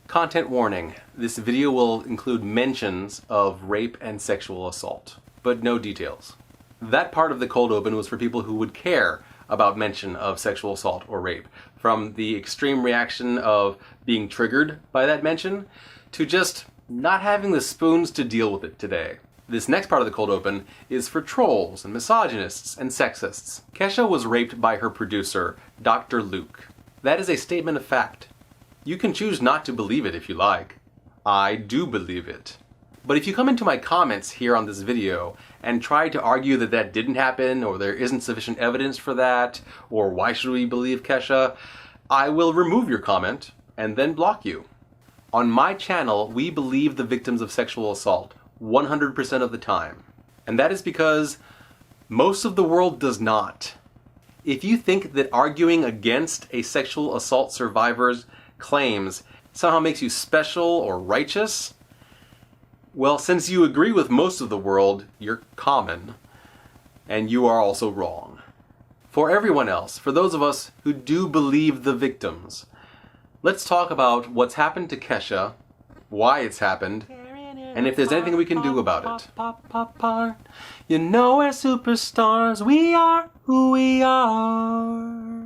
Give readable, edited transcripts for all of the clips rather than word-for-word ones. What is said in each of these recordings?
Content warning. This video will include mentions of rape and sexual assault, but no details. That part of the cold open was for people who would care about mention of sexual assault or rape, from the extreme reaction of being triggered by that mention to just not having the spoons to deal with it today. This next part of the cold open is for trolls and misogynists and sexists. Kesha was raped by her producer, Dr. Luke. That is a statement of fact. You can choose not to believe it if you like. I do believe it. But if you come into my comments here on this video and try to argue that that didn't happen, or there isn't sufficient evidence for that, or why should we believe Kesha, I will remove your comment and then block you. On my channel, we believe the victims of sexual assault 100% of the time. And that is because most of the world does not. If you think that arguing against a sexual assault survivor's claims somehow makes you special or righteous, well, since you agree with most of the world, you're common, and you are also wrong. For everyone else, for those of us who do believe the victims, let's talk about what's happened to Kesha, why it's happened, and if there's anything we can do about it. You know we're superstars, we are who we are.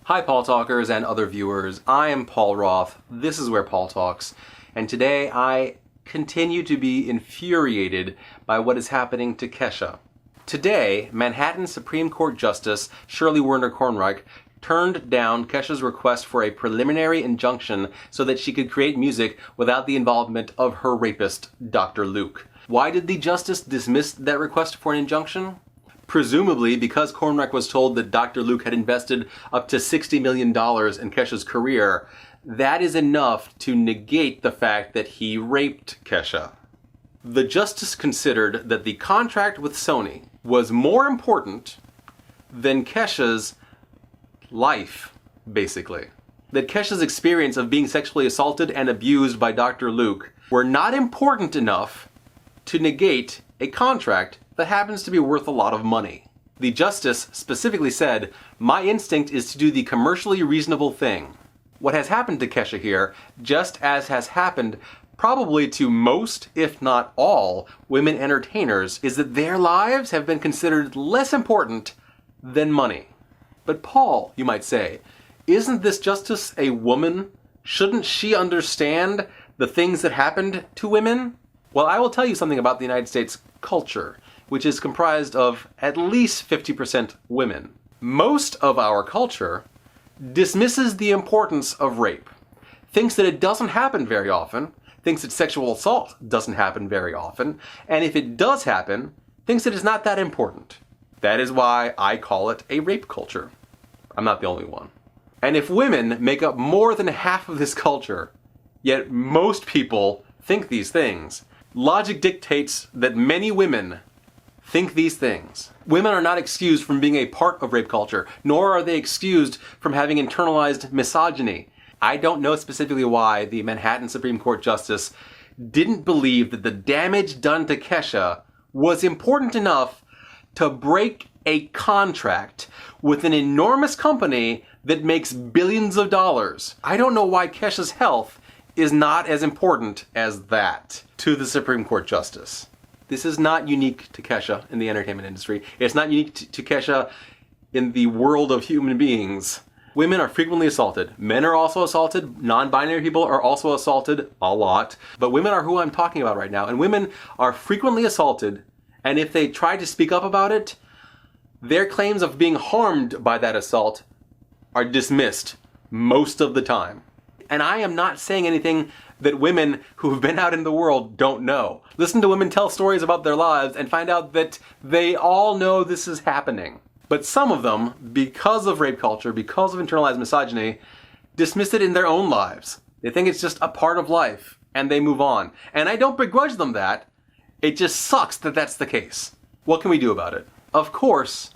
Hi Paul Talkers and other viewers, I am Paul Roth, this is Where Paul Talks, and today I continue to be infuriated by what is happening to Kesha. Today, Manhattan Supreme Court Justice Shirley Werner Kornreich turned down Kesha's request for a preliminary injunction so that she could create music without the involvement of her rapist, Dr. Luke. Why did the justice dismiss that request for an injunction? Presumably because Kornreich was told that Dr. Luke had invested up to $60 million in Kesha's career. That is enough to negate the fact that he raped Kesha. The justice considered that the contract with Sony was more important than Kesha's life, basically. That Kesha's experience of being sexually assaulted and abused by Dr. Luke were not important enough to negate a contract that happens to be worth a lot of money. The justice specifically said, "My instinct is to do the commercially reasonable thing." What has happened to Kesha here, just as has happened probably to most, if not all, women entertainers, is that their lives have been considered less important than money. But Paul, you might say, isn't this justice a woman? Shouldn't she understand the things that happened to women? Well, I will tell you something about the United States culture, which is comprised of at least 50% women. Most of our culture dismisses the importance of rape, thinks that it doesn't happen very often, thinks that sexual assault doesn't happen very often, and if it does happen, thinks that it's not that important. That is why I call it a rape culture. I'm not the only one. And if women make up more than half of this culture, yet most people think these things, logic dictates that many women think these things. Women are not excused from being a part of rape culture, nor are they excused from having internalized misogyny. I don't know specifically why the Manhattan Supreme Court Justice didn't believe that the damage done to Kesha was important enough to break a contract with an enormous company that makes billions of dollars. I don't know why Kesha's health is not as important as that to the Supreme Court Justice. This is not unique to Kesha in the entertainment industry. It's not unique to Kesha in the world of human beings. Women are frequently assaulted. Men are also assaulted. Non-binary people are also assaulted a lot. But women are who I'm talking about right now. And women are frequently assaulted. And if they try to speak up about it, their claims of being harmed by that assault are dismissed most of the time. And I am not saying anything that women who have been out in the world don't know. Listen to women tell stories about their lives and find out that they all know this is happening. But some of them, because of rape culture, because of internalized misogyny, dismiss it in their own lives. They think it's just a part of life, and they move on. And I don't begrudge them that. It just sucks that that's the case. What can we do about it? Of course,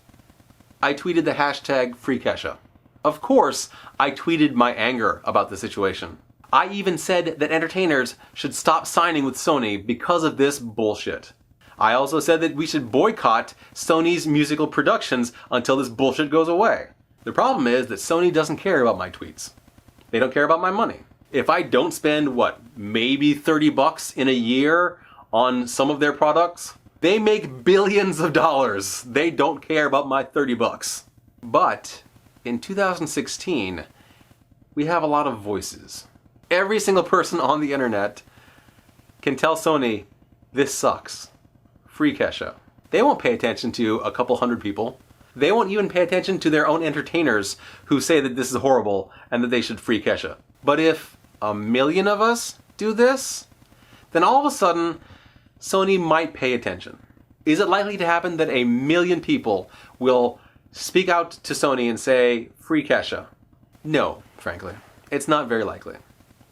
I tweeted the hashtag #FreeKesha. Of course, I tweeted my anger about the situation. I even said that entertainers should stop signing with Sony because of this bullshit. I also said that we should boycott Sony's musical productions until this bullshit goes away. The problem is that Sony doesn't care about my tweets. They don't care about my money. If I don't spend, what, maybe $30 in a year on some of their products, they make billions of dollars. They don't care about my $30. But in 2016, we have a lot of voices. Every single person on the internet can tell Sony, this sucks. Free Kesha. They won't pay attention to a couple hundred people. They won't even pay attention to their own entertainers who say that this is horrible and that they should free Kesha. But if 1 million of us do this, then all of a sudden, Sony might pay attention. Is it likely to happen that 1 million people will speak out to Sony and say, free Kesha? No, frankly. It's not very likely.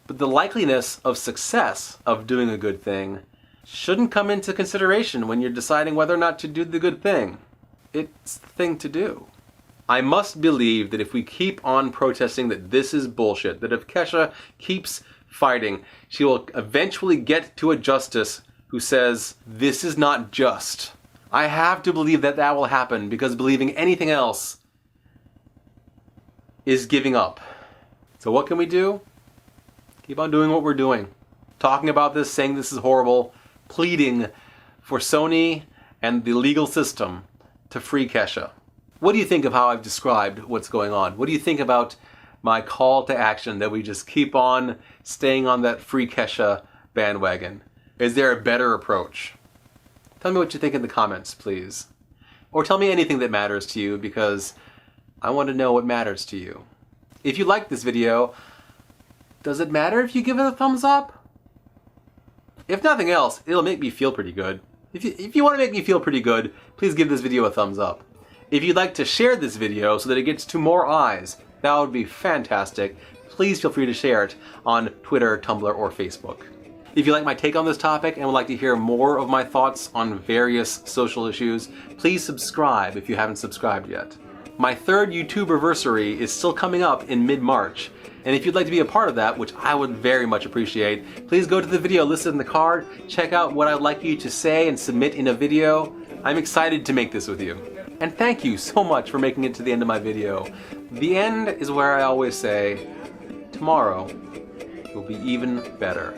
But the likeliness of success of doing a good thing shouldn't come into consideration when you're deciding whether or not to do the good thing. It's the thing to do. I must believe that if we keep on protesting that this is bullshit, that if Kesha keeps fighting, she will eventually get to a justice who says, this is not just. I have to believe that that will happen, because believing anything else is giving up. So what can we do? Keep on doing what we're doing. Talking about this, saying this is horrible, pleading for Sony and the legal system to free Kesha. What do you think of how I've described what's going on? What do you think about my call to action that we just keep on staying on that free Kesha bandwagon? Is there a better approach? Tell me what you think in the comments, please. Or tell me anything that matters to you, because I want to know what matters to you. If you like this video, does it matter if you give it a thumbs up? If nothing else, it'll make me feel pretty good. If you want to make me feel pretty good, please give this video a thumbs up. If you'd like to share this video so that it gets to more eyes, that would be fantastic. Please feel free to share it on Twitter, Tumblr, or Facebook. If you like my take on this topic and would like to hear more of my thoughts on various social issues, please subscribe if you haven't subscribed yet. My third YouTubeversary is still coming up in mid-March, and if you'd like to be a part of that, which I would very much appreciate, please go to the video listed in the card, check out what I'd like you to say and submit in a video. I'm excited to make this with you. And thank you so much for making it to the end of my video. The end is where I always say, tomorrow will be even better.